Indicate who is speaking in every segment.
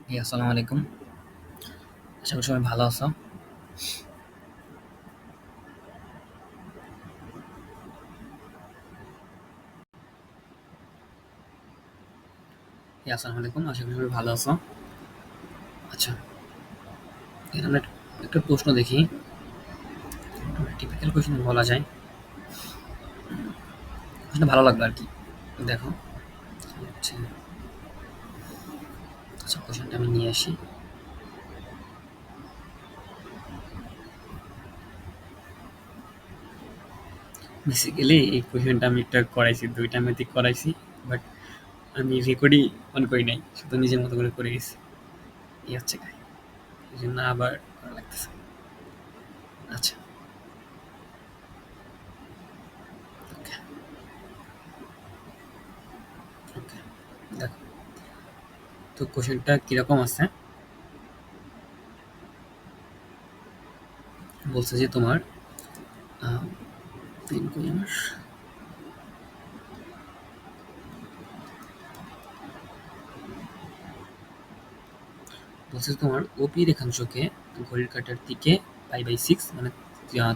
Speaker 1: আসসালামু আলাইকুম। আশা করি সবাই ভালো আছো। আসসালামু আলাইকুম। আশা করি সবাই ভালো আছো। আচ্ছা, এখানে আমরা একটা প্রশ্ন দেখি। টিপিক্যাল কোয়েশ্চেন বলা যায়। প্রশ্নটা ভালো লাগলো আরকি। দেখো, হচ্ছে আচ্ছা কোয়েশ্চেনটা আমি নিয়ে আসি। বেসিক্যালি এই কোয়েশ্চেনটা আমি একটা করাইছি, ২ টা ম্যাথই করাইছি। বাট আমি রেকর্ডই অন করি নাই। শুধু নিজের মতো করে গেছি। এই হচ্ছে কাহিনী। এজন্য আবার করা লাগতেছে। আচ্ছা, ওকে, ওকে। দেখো, তো কোয়েশ্চেনটা কিরকম আছে? বলছে যে তোমার আ পেন কই আমার? বলছে তোমার ওপি রেখাংশকে ঘড়ির কাঁটার দিকে পাই/6 মানে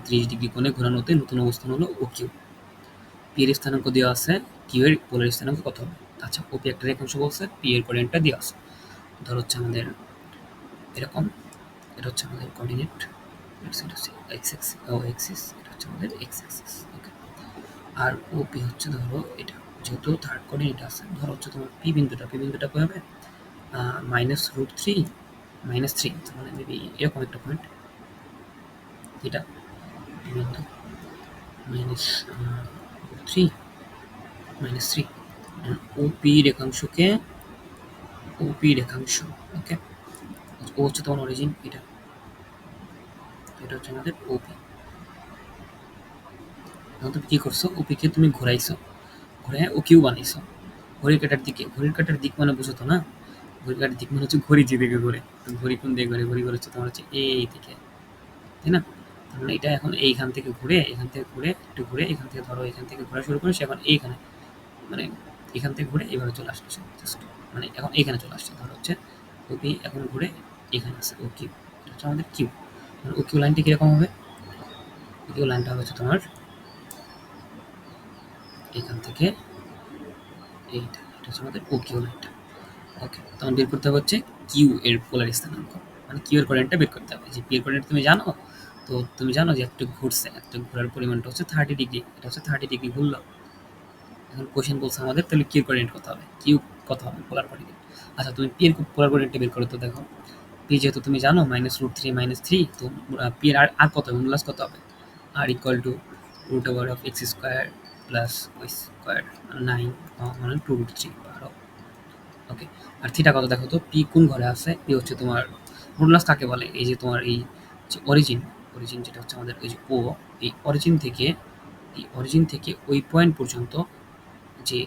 Speaker 1: 30 ডিগ্রি কোণে ঘোরানোতে নতুন অবস্থান হলো ও কিউ। পি এর স্থানাঙ্ক দেওয়া আছে, কিউ এর পোলার স্থানাঙ্ক কত হবে? আচ্ছা, ওপি একটা রেখাংশ বলছে, পি এর কোঅর্ডিনেটটা দেওয়া আছে। ধর হচ্ছে আমাদের এরকম, এটা হচ্ছে আমাদের কোঅর্ডিনেট, এটা হচ্ছে এক্স এক্সিস ও এক্সিস, এটা হচ্ছে আমাদের এক্স এক্সিস। ওকে, আর ওপি হচ্ছে ধরো এটা, যেহেতু থার্ড কোঅর্ডিনেট আছে, ধরো হচ্ছে তোমার পি বিন্দুটা কী হবে? -√3 -3, মানে মেবি এরকম একটা পয়েন্ট, এটা বিন্দু মাইনাস থ্রি -3 ওপি রেখাংশকে, ওপি রেখাংশ, ওকে, ও হচ্ছে তোমার অরিজিন, এটা হচ্ছে আমাদের ওপি। এখন তুমি কি করছো? ওপিকে তুমি ঘোরাইছো, ঘুরে ও কিউ বানাইছো ঘড়ির কাঁটার দিক মানে বুঝো তো না? ঘড়ির কাঁটার দিক মানে হচ্ছে ঘড়ি যেদিকে ঘুরে। তো ঘড়ি কোন দিকে ঘুরে? ঘড়ি ঘুরে হচ্ছে তোমার হচ্ছে এই দিকে, তাই না? তার মানে এটা এখন এইখান থেকে ঘুরে, এখান থেকে ঘুরে, একটু ঘুরে, এখান থেকে ধরো, এখান থেকে ঘোরা শুরু করে সে এখন এইখানে, মানে এখান থেকে ঘুরে এভাবে চলে আসছে জাস্ট, মানে এখন এইখানে চলে আসছে। ধরো হচ্ছে ওপি এখন ঘুরে এখানে আছে ও কিউ, এটা হচ্ছে আমাদের কিউ। মানে ও কিউ লাইনটা কীরকম হবে? ও কিউ লাইনটা হচ্ছে তোমার এখান থেকে এইটা, এটা হচ্ছে আমাদের ও কিউ লাইনটা। ওকে, তখন বের করতে হবে হচ্ছে কিউ এর পোলার স্থানাঙ্ক, মানে কিউ এর কোঅর্ডিনেটটা বের করতে হবে। যে পি এর কোঅর্ডিনেট তুমি জানো, তো তুমি জানো যে একটা ঘুরছে, একটা ঘোরার পরিমাণটা হচ্ছে 30 ডিগ্রি, এটা হচ্ছে 30 ডিগ্রি ঘুরলো। এখন কোশ্চেন বলছে আমাদের তাহলে কিউ কোঅর্ডিনেট কত হবে, কিউ কত হবে পোলার কোঅর্ডিনেট। আচ্ছা, তুমি পি এর পোলার কোঅর্ডিনেটটা বের করো তো। দেখো, পি যেহেতু তুমি জানো -√3 তো পি এর আর কত হবে, মডুলাস কত হবে? আর equal to √x² plus y² 9, মানে 2√3 12। ওকে, আর থিটা কত দেখো তো? পি কোন ঘরে আছে? পি হচ্ছে তোমার মডুলাস কাকে বলে? এই যে তোমার এই যে অরিজিন, অরিজিন যেটা হচ্ছে আমাদের এই যে ও, এই অরিজিন থেকে, এই অরিজিন থেকে ওই পয়েন্ট পর্যন্ত যে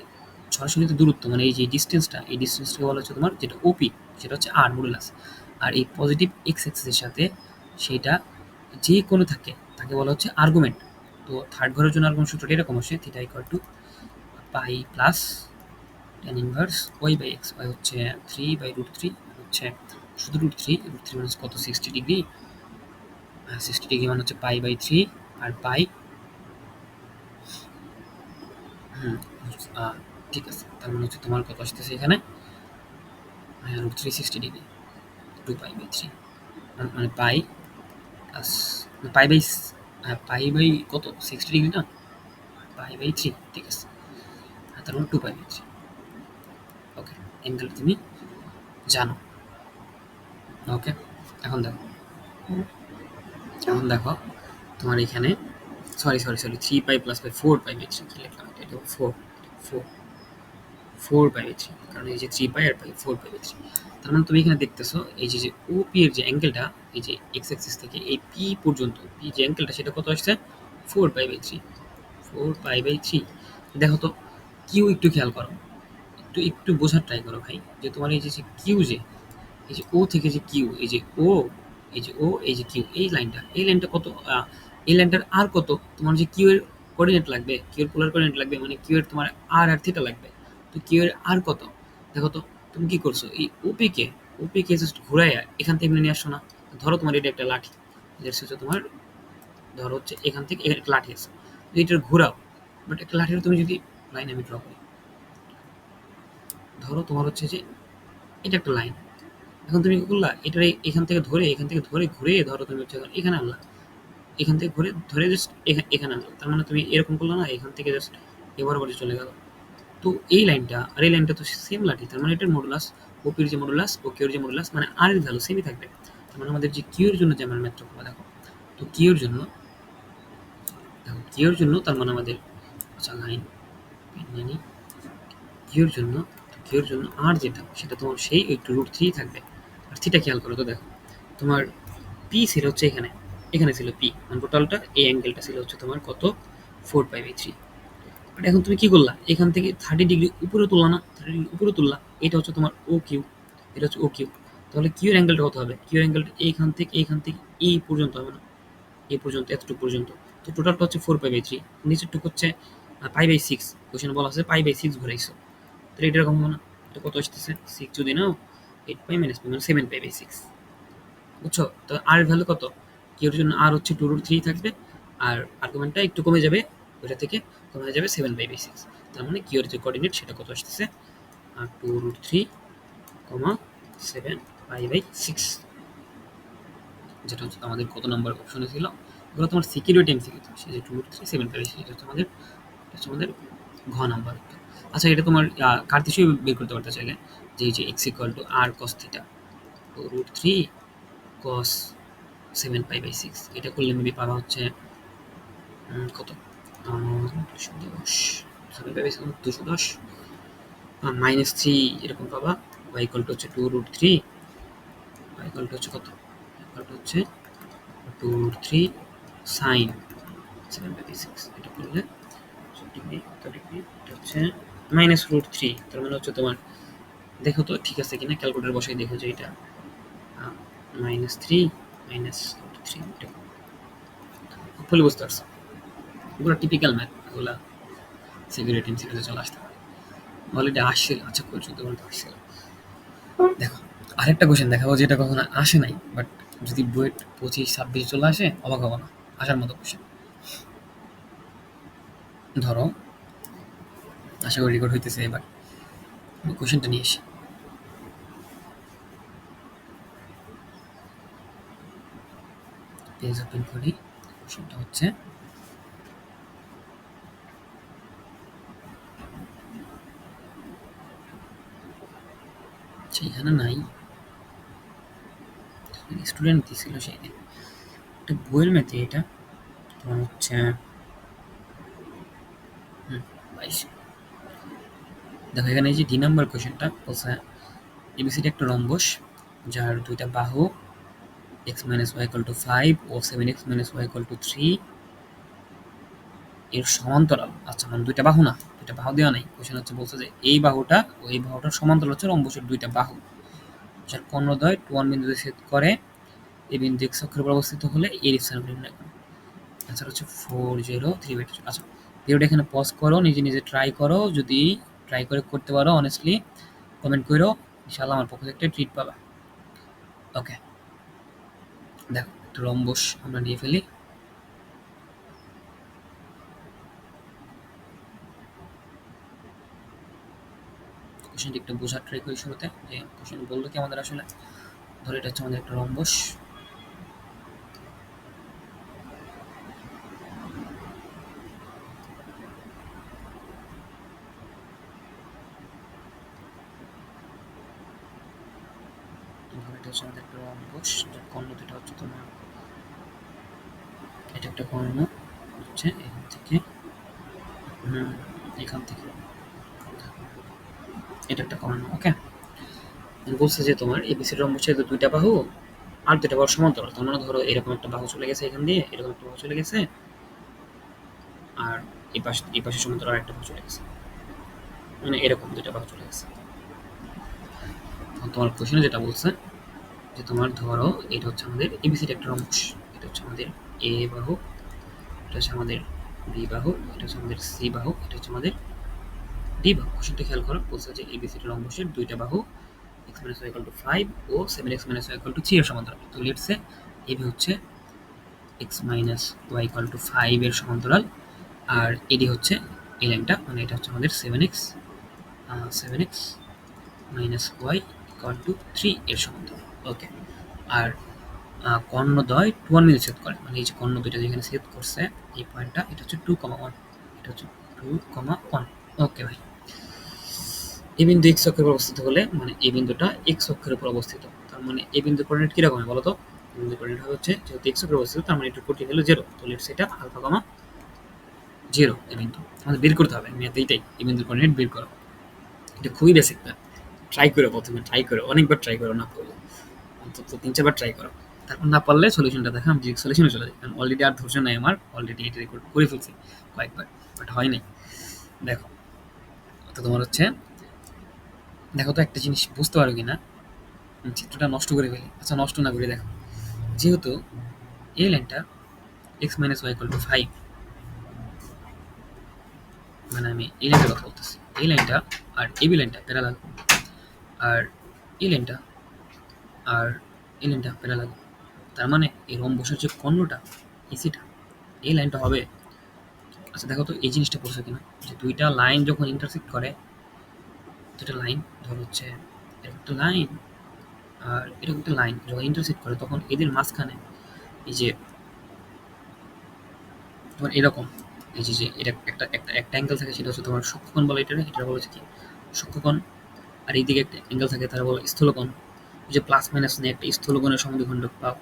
Speaker 1: সরাসরি দূরত্ব, মানে এই যে ডিস্টেন্সটা, এই ডিস্টেন্সটাকে বলা হচ্ছে তোমার, যেটা ওপি, সেটা হচ্ছে আর মডুলাস। আর এই পজিটিভ এক্স অ্যাক্সিসের সাথে সেইটা যে কোনো থাকে, তাকে বলা হচ্ছে আর্গুমেন্ট। তো থার্ড ঘরের জন্য আর্গুমেন্ট সূত্রটা এরকম আসে, theta equal to pi plus tan inverse y/x, y হচ্ছে 3/√3, হচ্ছে শুধু √3, √3 মানে কত? 60 ডিগ্রি। 60 ডিগ্রি মানে হচ্ছে পাই/3, আর পাই, হুম, ঠিক আছে। তার মানে হচ্ছে তোমার কত আসতেছে এখানে? √3 60 ডিগ্রি, 2π/3, মানে pi plus pi by, pi by কত? 60 ডিগ্রি না? পাই/3, ঠিক আছে। তার মানে 2π/3। ওকে, অ্যাঙ্গেল তুমি জানো। ওকে, এখন দেখো, এখন দেখো তোমার এখানে, সরি 3π প্লাস বাই 4π/3, কি লিখলাম এটা? 4 4π/3, কারণ এই যে 3π আর পাই 4π/3। তার মানে তুমি এখানে দেখতেছো এই যে ওপি এর যে অ্যাঙ্গেলটা, এই যে এক্স অ্যাক্সিস থেকে এই পি পর্যন্ত, পি যে অ্যাঙ্গেলটা সেটা কত আসছে? 4π/3, 4π/3। দেখো তো, কিউ একটু খেয়াল করো, একটু একটু বোঝার ট্রাই করো ভাই, যে তোমার এই যে কিউ, যে এই যে ও থেকে যে কিউ, এই যে ও, এই যে ও, এই যে কিউ, এই লাইনটা কত? এই লাইনটার আর কত? তোমার যে কিউ এর কোঅর্ডিনেট লাগবে, কিউ এর পোলার কোঅর্ডিনেট লাগবে, মানে কিউ এর তোমার আর থিটা লাগবে। তো কিউ এর আর কত? দেখো তো, তুমি কি করছো? এই ওপি কে ওপি কে জাস্ট ঘুরাইয়া এখান থেকে এমনি নিয়ে আসো না। ধরো তোমার এটা একটা লাঠি, যেটা হচ্ছে তোমার, ধরো হচ্ছে এখান থেকে এখানে একটা লাঠি আছে, এটার ঘোরাও, বাট একটা লাঠির তুমি যদি লাইন আমি ড্র করি, ধরো তোমার হচ্ছে যে এটা একটা লাইন, এখন তুমি কি করলা, এটার এখান থেকে ধরে ঘুরে ধরো তুমি হচ্ছে এখানে আনলা, এখান থেকে ঘুরে ধরে জাস্ট এখানে আনলা, তার মানে তুমি এরকম করলে না, এখান থেকে জাস্ট এবার বাড়ি চলে গেল। তো এই লাইনটা আর এই লাইনটা তো সেম লাঠি, তার মানে এটার মডুলাস, ওপির যে মডুলাস ও কিউর যে মডুলাস, মানে আর এর ভ্যালু সেমই থাকবে। তার মানে আমাদের যে কিউর জন্য যে আমরা ম্যাথটা করবো, দেখো তো কিউর জন্য, দেখো কিউর জন্য তার মানে আমাদের, আচ্ছা লাইন নিয়ে নিই, কিউর জন্য আর যেটা সেটা তোমার সেই একটু রুট থ্রি থাকবে। আর থ্রিটা খেয়াল করো তো, দেখো তোমার পি ছিল হচ্ছে এখানে, এখানে ছিল পি, মানে টোটালটা এই অ্যাঙ্গেলটা ছিল হচ্ছে তোমার কত, 4π/3। বাট এখন তুমি কি করলা, এখান থেকে 30 ডিগ্রি উপরে তুললা না, 30 ডিগ্রি উপরে তুললা, এটা হচ্ছে তোমার ও কিউ, এটা হচ্ছে ও কিউ। তাহলে কিউর অ্যাঙ্গেলটা কত হবে, কিউর অ্যাঙ্গেলটা এইখান থেকে এই পর্যন্ত হবে না, এই পর্যন্ত এতটুকু পর্যন্ত। তো টোটালটা হচ্ছে 4π/3, নিচের টুকু হচ্ছে π/6, কোশ্চেনে বলা আছে π/6 ঘুরাইছো, তাহলে এটা এরকম হবে না, এটা কত আসতেছে 6 যদি নাও 8π - π মানে 7π/6, বুঝছো? তো আর ভ্যালু কত, কিউর জন্য আর হচ্ছে 2√3 থাকবে, আর আর্গুমেন্টটা একটু কমে যাবে, ওইটা থেকে কমে যাবে 7π/6। তার মানে কিউর যে কোঅর্ডিনেট সেটা কত আসতেছে, 2√3, 7π/6, যেটা হচ্ছে আমাদের কত নাম্বার অপশনে ছিল, এগুলো তোমার সিকিউরিটি এমসিকিউ, সে যে 2√3 7π/6, এটা হচ্ছে আমাদের ঘ নাম্বার। আচ্ছা এটা তোমার কার হিসেবে বের করতে পারতে চাইলে, যে এই যে x = r cos থিটা, তো √3 cos 7π/6, এটা করলে মেবি পাওয়া হচ্ছে কত, 210, 7π/6 210 -3 এরকম পাবা। y = হচ্ছে 2√3, y = হচ্ছে কত, হচ্ছে 2√3 sin 7/6, এটা করলে ডিগ্রি কত ডিগ্রি, এটা হচ্ছে -√3, তার মানে হচ্ছে তোমার, দেখো তো ঠিক আছে কিনা, ক্যালকুলেটর বসাই দেখো যে এটা -3 -√3, এটা ফুলি বুঝতে পারছো, এগুলো টিপিক্যাল ম্যাথ, এগুলো সিকিউরিটি এমসিকিউতে চলে আসতে পারে। অলরেডি আসছিল, আচ্ছা করে চলতে বলতে আসছিল। দেখো আরেকটা কোশ্চেন দেখাবো যেটা কখনো আসে নাই, বাট যদি বুয়েট 25-26 চলে আসে অবাক হবো না, আসার মতো কোশ্চেন। ধরো, আশা করি রেকর্ড হইতেছে, এবার কোশ্চেনটা নিয়ে এসি। পেজ ওপেন করি, কোশ্চেনটা হচ্ছে সেইখানে নাই, স্টুডেন্ট দিছিল সেই দিন, এটা বইয়ের ম্যাথে, এটা তোমার হচ্ছে 22। দেখো এখানে এই যে ডি নাম্বার কোশ্চেনটা বলছে এবিসিডি একটা রম্বস যার দুইটা বাহু x - y = 5 ও 7x - y = 3 এর সমান্তরাল। আচ্ছা মানে দুইটা বাহু না, দুইটা বাহু দেওয়া নাই, কোশ্চেন হচ্ছে বলছে যে এই বাহুটা ও এই বাহুটার সমান্তরাল হচ্ছে রম্বসের দুইটা বাহু, যার কর্ণদ্বয় 2 বিন্দুতে ছেদ করে, এই বিন্দু x অক্ষের উপর অবস্থিত হলে এর স্থান নির্ণয় করো। অ্যান্সার হচ্ছে 403/2। আচ্ছা ভিডিওটা এখানে পজ করো, নিজে নিজে ট্রাই করো, যদি ট্রাই করে করতে পারো অনেস্টলি কমেন্ট করো, ইনশাআল্লাহ আমার পক্ষ থেকে একটা ট্রিট পাবা। ওকে দেখো একটা রম্বস আমরা নিয়ে ফেলি, কোশ্চেনটি একটু বোঝার ট্রাই করি শুরুতে, যে কোশ্চেন বললো কি আমাদের আসলে, ধরো এটা হচ্ছে আমাদের একটা রম্বস, ধরো এটা হচ্ছে আমাদের একটা রম্বস, যার কর্ণ দুটো হচ্ছে তোমার, এটা একটা কর্ণ হচ্ছে এখান থেকে এটা একটা কর্ণ। ওকে বলছে যে তোমার এবিসিডি রম্বসের দুইটা বাহু আর দুইটা বাহু সমান্তরাল, তার মানে ধরো এরকম একটা বাহু চলে গেছে এখান দিয়ে, এরকম একটা বাহু চলে গেছে, আর এই পাশে সমান্তরাল আর একটা বাহু চলে গেছে, মানে এরকম দুইটা বাহু চলে গেছে। তোমার কোশ্চেনে যেটা বলছে যে তোমার ধরো এটা হচ্ছে আমাদের এবিসিডি একটা রম্বস, এটা হচ্ছে আমাদের এ বাহু, এটা হচ্ছে আমাদের বি বাহু, এটা হচ্ছে আমাদের সি বাহু, এটা হচ্ছে আমাদের ডি বাহু। কোশ্চেনটা খেয়াল করো, বলছে যে এবিসিডি রম্বসের দুইটা বাহু x minus y equal to 5 O 7x minus y equal to 3 এর সমান্তরাল। তো লেটস সে এবি হচ্ছে x minus y equal to 5 এর সমান্তরাল, আর এডি হচ্ছে এই লাইনটা, মানে এটা হচ্ছে আমাদের 7x minus y equal to 3 এর সমান্তরাল। ওকে, আর কর্ণদ্বয় 2 মিলে ছেদ করে, মানে এই যে কর্ণ দুইটা যেখানে ছেদ করছে এই পয়েন্টটা, এটা হচ্ছে 2,1, এটা হচ্ছে 2,1। ওকে ভাই, এই বিন্দু x অক্ষের উপর অবস্থিত হলে মানে এই বিন্দুটা x অক্ষের উপর অবস্থিত, তার মানে এই বিন্দুর কোঅর্ডিনেট কি রকম হয় বলো তো? এই বিন্দুর কোঅর্ডিনেট হবে হচ্ছে যেহেতু x অক্ষের অবস্থিত, তার মানে এটার কোটি হলো 0, তো লেটস এটা আলফা কমা 0 এই বিন্দু আমাদের বের করতে হবে। ম্যাথ এইটাই, এই বিন্দুর কোঅর্ডিনেট বের করো। এটা খুবই বেসিক ম্যাথ, ট্রাই করো, প্রথমে ট্রাই করো, অনেকবার ট্রাই করো, না পারলে অন্তত 3-4 বার ট্রাই করো, তারপর না পারলে সলিউশনটা দেখা, আমি ডিরেক্ট সলিউশনে চলে যাই, কারণ অলরেডি আর ধৈর্য নাই আমার, অলরেডি এটা রেকর্ড করে ফেলছি কয়েকবার, বাট হয় নাই। দেখো তো তোমার হচ্ছে, দেখো তো একটা জিনিস বুঝতে পারো কিনা, চিত্রটা নষ্ট করে ফেলি, আচ্ছা নষ্ট না করে দেখো, যেহেতু এই লাইনটা x minus y equal to 5, মানে আমি এই লাইনটার কথা বলতেছি, এই লাইনটা আর এবি লাইনটা প্যারালাল, আর এই লাইনটা আর এই লাইনটা প্যারালাল, তার মানে এই রম্বসের যে কর্ণটা এসিটা, এই লাইনটা হবে, আচ্ছা দেখো তো এই জিনিসটা পড়ছো কিনা, যে দুইটা লাইন যখন ইন্টারসেক্ট করে, দুটো লাইন ধর হচ্ছে এরকম একটা লাইন আর এরকম একটা লাইন যখন ইন্টারসেক্ট করে, তখন এদের মাঝখানে এই যে তোমার এরকম এই যে এটা একটা অ্যাঙ্গেল থাকে, সেটা হচ্ছে তোমার সূক্ষ্মকোণ বলে, এটা বলা হচ্ছে কি সূক্ষ্মকোণ, আর এইদিকে একটা অ্যাঙ্গেল থাকে, তারা বলে স্থূলকোণ। যে প্লাস মাইনাস নিয়ে একটা স্থূলকোণের সমদ্বিখণ্ডক পাও,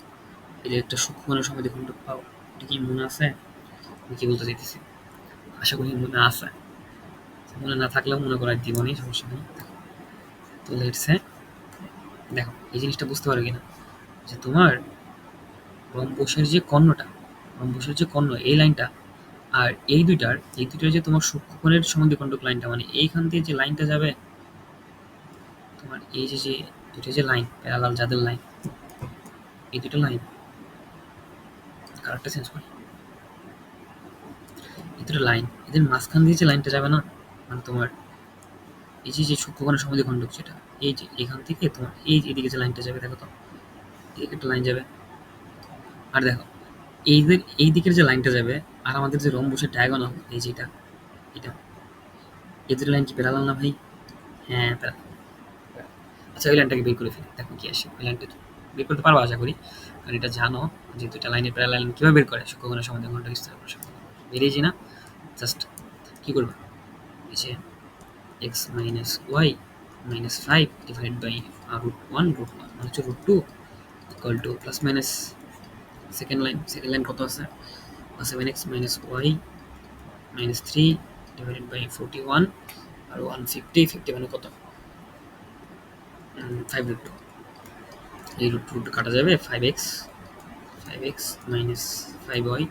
Speaker 1: এই যে একটা সূক্ষ্মকোণের সমদ্বিখণ্ডক পাও, এটা কি মনে আছে? আমি কি বলতে চাইতেছি আশা করি মনে আছে, মনে না থাকলেও মনে করার জীবনে সমস্যা নেই। তো লেটসে দেখো এই জিনিসটা বুঝতে পারো কিনা, যে তোমার রম্বসের যে কর্ণটা, রম্বসের যে কর্ণ এই লাইনটা, আর এই দুইটার যে তোমার সূক্ষ্মকোণের সমদ্বিখণ্ডক লাইনটা, মানে এইখান দিয়ে যে লাইনটা যাবে, তোমার এই যে দুটো যে লাইন প্যারালাল, যাদের লাইন, এই দুটো লাইন কালারটা চেঞ্জ করি, এই দুটো লাইন, এদের মাঝখান দিয়ে যে লাইনটা যাবে না, মানে তোমার এই যে সূক্ষ্মকোণের সমদ্বিখণ্ডক, যেটা এই যে এখান থেকে তোমার এই যে এদিকে যে লাইনটা যাবে, দেখো তো এদিকে একটা লাইন যাবে, আর দেখো এই দিকের যে লাইনটা যাবে, আর আমাদের যে রম্বসের ডায়াগোনাল এই যে এটা এই দুটো লাইন কি প্যারালাল না ভাই? হ্যাঁ প্যারালাল। আচ্ছা ওই লাইনটাকে বের করে ফেলি, দেখো কি আসে। ওই লাইনটা বের করতে পারবো আশা করি, কারণ এটা জানো যে দুইটা লাইনের প্যারালাল লাইন কীভাবে বের করে, সূক্ষ্মকোণের সমদ্বিখণ্ডক বিস্তার করে বেরিয়েছি না? জাস্ট কি করবা, এই যে x minus y minus 5 divided by root 1 মানে হচ্ছে root 2 equal to plus minus second line কত আছে, 7x minus y minus 3 divided by 41 আর 150 মানে কত, 5 root 2, এই root কাটা যাবে, 5x minus 5y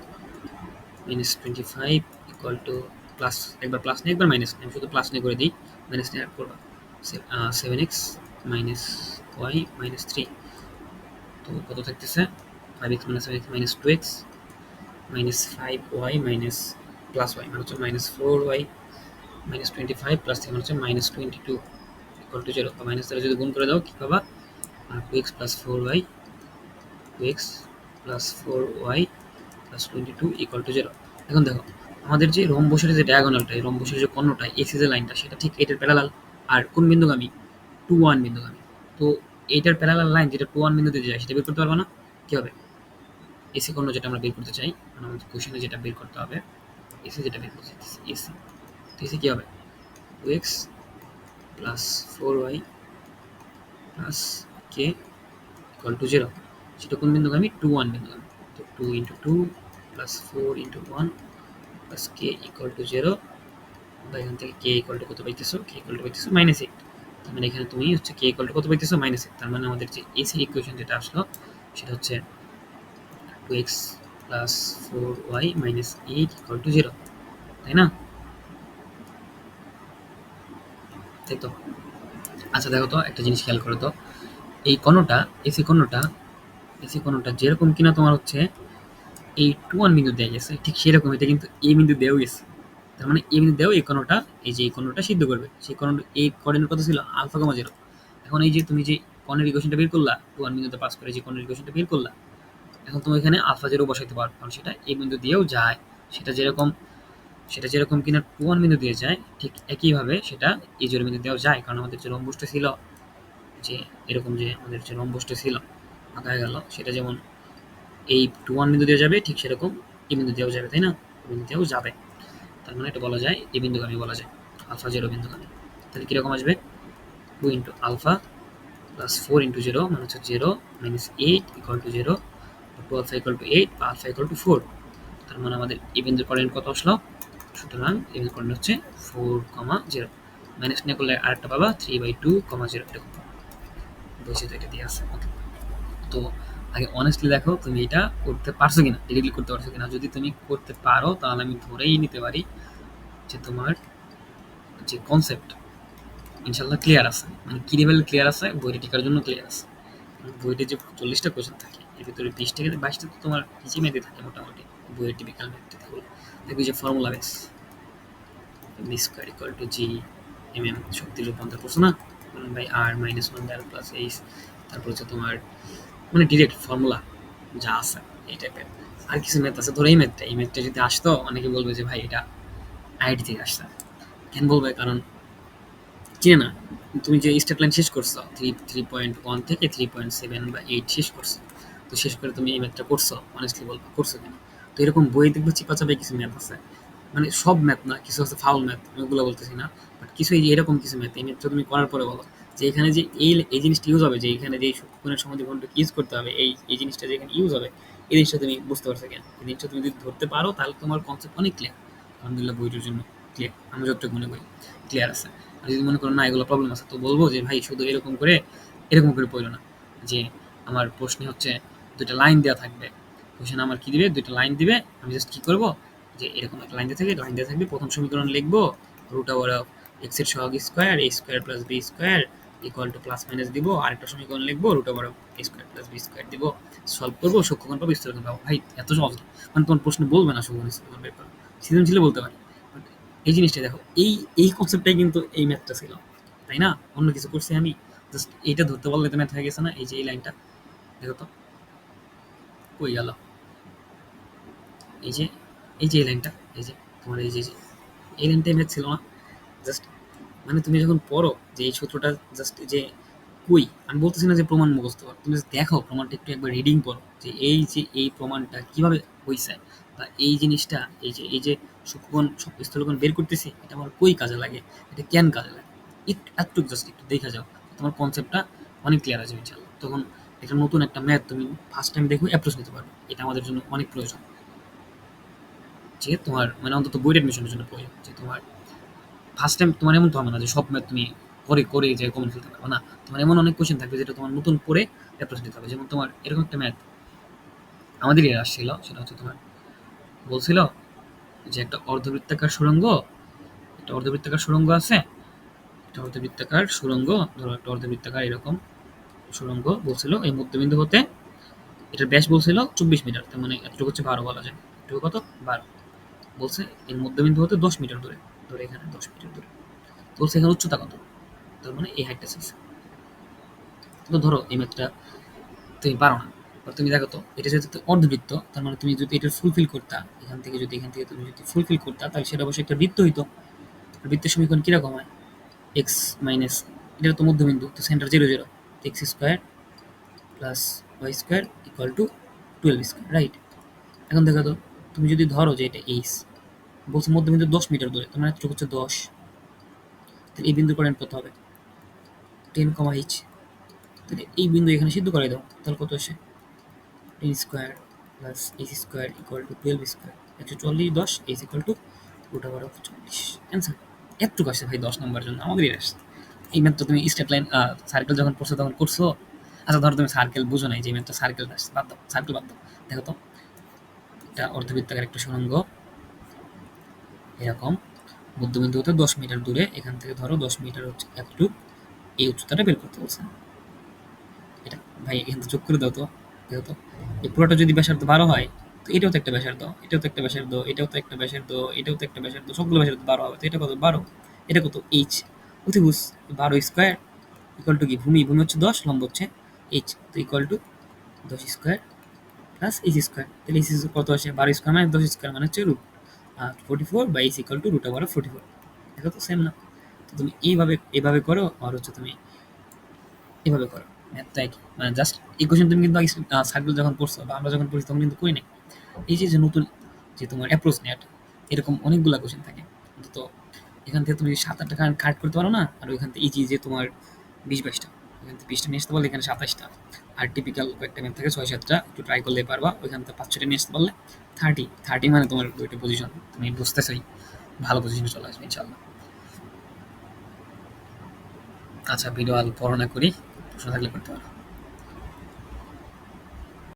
Speaker 1: minus 25 equal to plus, একবার প্লাস নিয়ে একবার মাইনাস নিয়ে, আমি শুধু প্লাস নিয়ে করে দিই, মাইনাস নিয়ে অ্যাড করবা, 7x minus y minus 3, তো কত থাকতেছে 5x minus 7x minus 2x minus 5y minus plus y মানে হচ্ছে minus 4y minus 25 plus 3 মানে হচ্ছে minus 22 equal to 0, তো মাইনাস দ্বারা যদি গুণ করে দাও কি পাবা, 2x plus 4y 2x plus 4y plus 22 equal to 0। এখন দেখো আমাদের যে রম্বসের যে ডায়াগোনালটা, এই রম্বসের যে কর্ণটা এক্স যে লাইনটা, সেটা ঠিক এটার প্যারালাল, আর কোন বিন্দুগামী, 2-1 বিন্দুগামী, তো এইটার প্যারালাল লাইন যেটা 2-1 বিন্দুতে যায় সেটা বের করতে পারবো না, কি হবে এসি কর্ণ যেটা আমরা বের করতে চাই, মানে আমাদের কোশ্চেনে যেটা বের করতে হবে, এসি যেটা বের করতে চাইতেছি এসি, তো এসি কি হবে 2x plus 4y plus k equal to 0, সেটা কোন বিন্দুগামী, 2-1 বিন্দুগামী, তো 2 into 2 plus 4 into 1 plus k equal to 0, বা এখান থেকে k equal to কত পাইতেছো, k equal to পাইতেছো -8, তার মানে এখানে তুমি হচ্ছে k equal to কত পাইতেছো -8, তার মানে আমাদের যে এসি ইকুয়েশন যেটা আসলো সেটা হচ্ছে 2x plus 4y minus 8 equal to 0, তাই না? তাই তো। আচ্ছা দেখো তো একটা জিনিস খেয়াল করো তো, এই কর্ণটা এসি কর্ণটা যেরকম কিনা তোমার হচ্ছে এই 2-1 বিন্দু দেওয়া গেছে, ঠিক সেরকম এটা কিন্তু এই বিন্দু দেওয়া গেছে, তার মানে এই বিন্দু দেওয়া এই কর্ণটা, এই যে এই কর্ণটা সিদ্ধ করবে, সেই কর্ণ এই কোঅর্ডিনেট কত ছিল, আলফা কমা 0। এখন এখন এই যে তুমি যে কর্নার ইকুয়েশনটা বের করলা, 2 বিন্দুতে পাস করে যে কর্নার ইকুয়েশনটা বের করলা, এখন তুমি এখানে আলফা জিরো বসাইতে পারো, কারণ সেটা এই বিন্দু দিয়েও যায়। সেটা যেরকম কিনা 2 বিন্দু দিয়ে যায়, ঠিক একইভাবে সেটা এই জিরো বিন্দু দিয়েও যায়, কারণ আমাদের যে রম্বসটা ছিল, যে এরকম যে আমাদের যে রম্বসটা ছিল আঁকা হয়ে গেল, সেটা যেমন এই 2 বিন্দু দিয়ে যাবে, ঠিক সেরকম এই বিন্দু দিয়েও যাবে, তাই না? এই বিন্দু দিয়েও যাবে। তার মানে এটা বলা যায় এই বিন্দুগামী বলা যায়, আলফা জিরো বিন্দুগামী। তাহলে কিরকম আসবে? 2 into alpha plus 4 into zero মানে হচ্ছে 0 minus 8 equal to 0, two alpha equal to 8 বা আলফা ইকুয়াল টু 4। তার মানে আমাদের এই বিন্দুর কোঅর্ডিনেট কত আসলো? সুতরাং এই বিন্দুর কোঅর্ডিনেট হচ্ছে 4,0। মাইনাস নিয়ে করলে আরেকটা পাবা 3/2,0 এরকম বসে, তো এটা দিয়ে আছে। ওকে, তো আগে অনেস্টলি দেখো তুমি এটা করতে পারছো কিনা, ডিরেক্টলি করতে পারছো কিনা। যদি তুমি করতে পারো তাহলে আমি ধরেই নিতে পারি যে তোমার যে কনসেপ্ট ইনশাল্লাহ ক্লিয়ার আছে, মানে কি লেভেল ক্লিয়ার আছে, বইটা টিকার জন্য ক্লিয়ার আছে। বইতে যে 40টা কোয়েশ্চেন থাকে, এর ভিতরে 20 থেকে 22টা তো তোমার ইজি ম্যাথে থাকে মোটামুটি, বইয়ের টিপিক্যাল ম্যাথে থাকে। দেখবি যে formula base B square equal to G M M শক্তির রূপান্তর করছো না, 1/r minus 1/r plus H. তারপর হচ্ছে তোমার মানে ডিরেক্ট ফর্মুলা যা আছে এই টাইপের। আর কিছু ম্যাথ আছে, ধরো এই ম্যাথটা যদি আসতো, অনেকে বলবে যে ভাই এটা আইআইটি থেকে আসছে। কেন বলবে? কারণ চিনে না। তুমি যে স্টেপ লাইন শেষ করছো 3.1 থেকে 3.7 বা 8 শেষ করছো, তো শেষ করে তুমি এই ম্যাথটা করছো, অনেস্টলি বলবো করছো কিনা। তো এরকম বই দেখবো চিপা চাপাই কিছু ম্যাথ আছে, মানে সব ম্যাথ না, কিছু আছে ফাউল ম্যাথ, আমি ওগুলো বলতেছি না, বাট কিছু এই যে এরকম কিছু ম্যাথ, এই ম্যাথটা তুমি করার পরে বলো যে এখানে যে এই জিনিসটা ইউজ হবে, যে এখানে যে সূক্ষ্মকোণের সমাধিকরণটা ইউজ করতে হবে, এই জিনিসটা যে এখানে ইউজ হবে, এই জিনিসটা তুমি বুঝতে পারছো কিনা। এই জিনিসটা তুমি যদি ধরতে পারো তাহলে তোমার কনসেপ্ট অনেক ক্লিয়ার। আলহামদুলিল্লাহ বইটার জন্য ক্লিয়ার, আমি যতটুকু মনে করি ক্লিয়ার আছে। আর যদি মনে করো না এগুলো প্রবলেম আছে, তো বলবো যে ভাই শুধু এরকম করে পড়ো না, যে আমার প্রশ্নে হচ্ছে দুইটা লাইন দেওয়া থাকবে, কোশ্চেন আমার কি দিবে, দুইটা লাইন দিবে, আমি জাস্ট কি করবো, যে এরকম একটা লাইন দিয়ে থাকবে, প্রথম সমীকরণ লিখবো রুট ওভার অফ এক্স এর সহগ square A square plus B square equal to plus minus দিব, আরেকটা সমীকরণ লিখবো root over of A square plus B square দিব, সলভ করবো, সূক্ষ্মকোণ পাবো, স্থূলকোণ পাবো। ভাই এত সহজ না, মানে তোমার প্রশ্ন বলবে না সূক্ষ্মকোণ স্থূলকোণ বের করো, সৃজনশীলে বলতে পারি। But এই জিনিসটা দেখো, এই কনসেপ্টটাই কিন্তু এই ম্যাথটা ছিল, তাই না? অন্য কিছু করছি আমি, জাস্ট এইটা ধরতে পারলে তো ম্যাথ হয়ে গেছে না। এই যে এই লাইনটা দেখো তো কই গেল, এই যে এই লাইনটা, এই যে তোমার এই যে এই লাইনটাই ম্যাথ ছিল না। জাস্ট মানে তুমি যখন পড়ো যে এই সূত্রটা, জাস্ট যে কই, আমি বলতেছি না যে প্রমাণ মুখস্থ করো, তুমি just দেখো প্রমাণটা, একটু একবার রিডিং পড়ো যে এই প্রমাণটা কিভাবে হইছে, বা এই জিনিসটা এই যে সূক্ষ্মকোণ স্থূলকোণ বের করতেছি, এটা আমার কই কাজে লাগে, এটা কেন কাজে লাগে, একটু জাস্ট একটু দেখা যাও, তোমার কনসেপ্টটা অনেক ক্লিয়ার আছে ইনশাল্লাহ। তখন একটা নতুন একটা ম্যাথ তুমি ফার্স্ট টাইম দেখো অ্যাপ্রোচ নিতে পারবে, এটা আমাদের জন্য অনেক প্রয়োজন। যে তোমার মানে অন্তত বইয়ের অ্যাডমিশনের জন্য প্রয়োজন, যে তোমার ফার্স্ট টাইম তোমার এমন তো হবে না যে সব ম্যাথ তুমি করে যে কমন ফেলতে পারবে না। তোমার এমন অনেক কোশ্চেন থাকবে যেটা তোমার নতুন পড়ে অ্যাপ্রোচ দিতে হবে। যেমন তোমার এরকম একটা ম্যাথ আমাদের এর আসছিল, সেটা হচ্ছে তোমার বলছিল যে একটা অর্ধবৃত্তাকার সুড়ঙ্গ আছে, একটা অর্ধবৃত্তাকার সুড়ঙ্গ, ধরো একটা অর্ধবৃত্তাকার এরকম সুড়ঙ্গ বলছিল, এই মধ্যবিন্দু হতে এটার ব্যাস বলছিল 24 মিটার, তার মানে এতটুকু হচ্ছে 12 বলা যায়, এটুকু কত 12 বলছে। এর মধ্যবিন্দু হতে 10 মিটার দূরে, ধরে এখানে 10 মিটার দূরে বলছে, এখানে উচ্চতা কত, তার মানে এই হাইটটা চাইছে। তো ধরো এই ম্যাথটা তুমি পারো না, বা তুমি দেখো তো এটা যেহেতু অর্ধবৃত্ত, তার মানে তুমি যদি এটা ফুলফিল করতা, এখান থেকে তুমি যদি ফুলফিল করতা, তাহলে সেটা অবশ্যই একটা বৃত্ত হইতো। আর বৃত্তের সমীকরণ কিরকম হয়? এক্স মাইনাস, এটা তো মধ্যবিন্দু, তো centre 0 0, X square plus Y square equal to 12 square, right? এখন দেখো তো, তুমি যদি ধরো যে এটা এইচ, বলছে মধ্যবিন্দু 10 মিটার দূরে, তার মানে এতটুকু হচ্ছে 10, তাহলে এই বিন্দুর কোঅর্ডিনেট কত হবে? 10, তাহলে এই বিন্দু এখানে সিদ্ধ করে দাও, তাহলে কত আসে? 10 square plus H square equal to 12 square, 140, 10, H equal to root over of 40। Answer এতটুকু আসছে ভাই 10 নম্বর জন্য, আমাদেরই আসছে। এই ম্যাথটা তুমি স্টেপ লাইন সার্কেল যখন পড়ছো তখন করছো। আচ্ছা ধরো তুমি সার্কেল বুঝো নাই, যে ম্যাথটা সার্কেল আসছে, বাদ দাও, সার্কেল বাদ দাও। দেখো তো এটা অর্ধবৃত্তাকার একটা সুড়ঙ্গ, এরকম মধ্যবিন্দু হতে 10 মিটার দূরে, এখান থেকে ধরো 10 মিটার হচ্ছে এতটুকু, এই উচ্চতাটা বের করতে বলছে। এটা ভাই এখান থেকে যোগ করে দাও তো, দেখো তো এই পুরোটা যদি ব্যাসার্ধ 12 হয়, তো এটাও তো একটা ব্যাসার্ধ, এটাও তো একটা ব্যাসার্ধ, এটাও তো একটা ব্যাসার্ধ, এটাও তো একটা ব্যাসার্ধ, সবগুলো ব্যাসার্ধ 12 হবে, তো এটা কত 12, এটা কত এইচ, অতিভুজ 12 স্কোয়ার ইকুয়াল টু কি, ভূমি হচ্ছে 10, লম্ব হচ্ছে h, তো equal to 10 square plus h square. তাহলে h কত আসে, 12 স্কয়ার মানে 10 স্কয়ার মানে হচ্ছে root 44 by h equal to root over 44। দেখো তো সেম না? তো তুমি এইভাবে করো, আর হচ্ছে তুমি এভাবে করো, ম্যাথটা একই, মানে জাস্ট ইকুয়েশন তুমি কিন্তু সার্কেল যখন পড়ছো বা আমরা যখন পড়ছি তখন কিন্তু করি নাই। এই যে নতুন যে তোমার অ্যাপ্রোচ নেওয়াটা, এরকম অনেকগুলা কোশ্চেন থাকে। তো এখান থেকে তুমি 7-8টা কাট করতে পারো না, আর ওইখান থেকে এই যে তোমার 20-22টা, ওইখান থেকে 20টা নিয়ে আসতে পারলে এখানে 27টা, আর টিপিক্যাল কয়েকটা ম্যাথ থাকে 6-7টা, একটু ট্রাই করলে পারবা। ওইখান থেকে 5-6টা নিয়ে আসতে পারলে 30 মানে তোমার ওইটা পজিশন তুমি বুঝতেছোই, ভালো পজিশনে চলে আসবে ইনশাল্লাহ। আচ্ছা, ভিডিও আর পড়াশোনা করি, প্রশ্ন থাকলে করতে পারো।